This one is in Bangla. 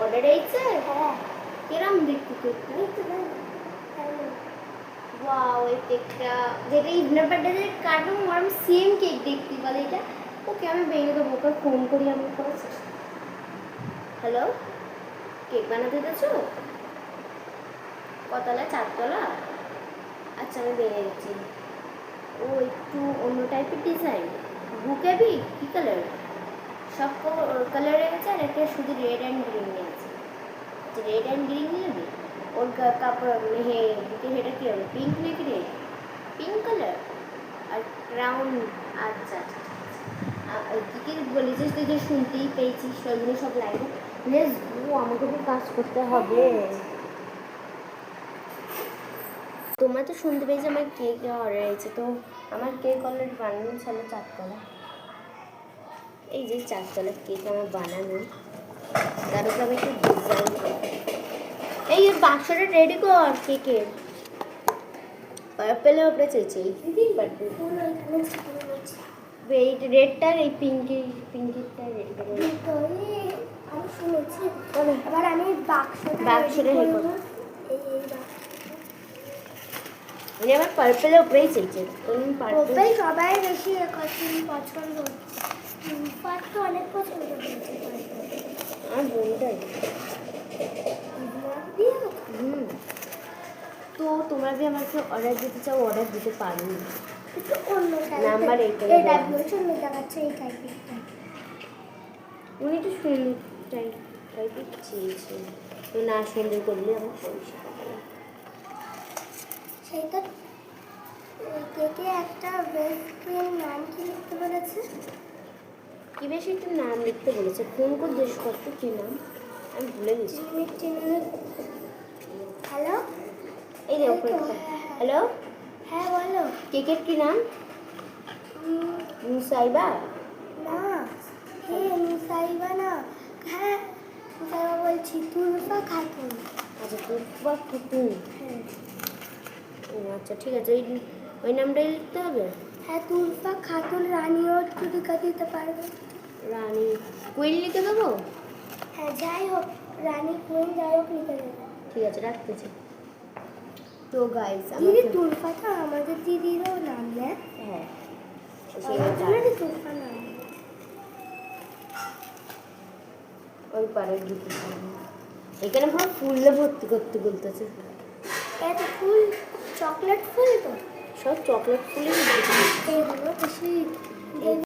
অর্ডার হয়েছে? হ্যাঁ। কিরম দেখতে কেকটা? ওয়াও, এই কেকটা যেটা ইভনার বার্থডে কাটুন ওরম সেম কেক দেখতে বলে এটা। ওকে আমি ভেঙে দেবো, ওকে ফোন করি আমি করেছি। হ্যালো, কেক বানাতে দিয়েছো? কতলা? 4 তলা? আচ্ছা আমি ভেঙে দিচ্ছি। ও একটু অন্য টাইপের ডিজাইন, বুকেবি কী কালার? সব কালারে আছে আর একটা শুধু রেড অ্যান্ড গ্রিন আছে। আচ্ছা রেড অ্যান্ড গ্রিন নেবে? ওর কাপড় বুকের হেটা কী হবে, পিঙ্ক নাকি রেড? পিঙ্ক কালার আর ক্রাউন। আচ্ছা আচ্ছা কী কী বলেছিস তুই, যে শুনতেই পেয়েছিস সেগুলো সব লাগবে। প্লিজ আমাকে তো কাজ করতে হবে। তোমরা তো শুনতে পেয়েছি আমার কেক অর্ডার হয়েছে, তো আমার কেক অলরেডি বানানো ছিল 4 তলা। এই যে 4 তলার কেক আমার বানানো, তার উপরে আমি একটু ডিজাইন করি। এই বাক্সটা রেডি কর কেকের। পার্পেলের উপরে চেয়েছি এই রেডটা আর এই পিঙ্কিটা রেডি করে। আমি শুনেছি, এবার আমি বাক্সটা রেডি করবো। মানে আমার পার্পেলের উপরেই চেয়েছে, পার্পেল সবাই বেশি পছন্দ হচ্ছে। তো অনেক পছন্দ হচ্ছে আমার বোনটাই। তো তোমরা যে আমাকে অর্ডার দিতে চাও অর্ডার দিতে পারো। অন্য নাম্বার এইটা দেখাচ্ছে এই টাইপেরটা। উনি একটু সুন্দর টাইপের চেয়েছে, তো না সুন্দর করলে আমার পয়সা পাবে না। সেইটা কেকে একটা বেস্ট ফ্রেন্ড নাম কি লিখতে বলেছে? কি বেশি একটা নাম লিখতে বলেছে, ফোন করে জিজ্ঞেস করতো কী নাম, আমি ভুলে গেছি। হ্যালো, এই যে হ্যালো, হ্যাঁ বলো। কেকের কি নাম? মুসাইবা? না, হ্যাঁ মুসাইবা না, হ্যাঁ মুসাইবা বলছি, তুলফা খাতুন। আচ্ছা তুলফা খাতুন। হ্যাঁ আচ্ছা ঠিক আছে, ওই নামটাই লিখতে হবে। হ্যাঁ তুলফা খাতুন রানীও একটু লিখে দিতে পারবে? রানী কুইন লিখে দেবো? হ্যাঁ যাই হোক, রানী কুইন যাই হোক লিখে দেবে। ঠিক আছে রাখতেছি। তো গাইস দিদি তুলফাটা আমাদের দিদিরও নাম না? হ্যাঁ তুলফা নাম ওই পাড়ার দিকে এখানে পুরো ফুলে ভর্তি করতে বলতেছে। এত ফুল, চকলেট ফুল তো সব চকলেট ফুলই এগুলো বেশি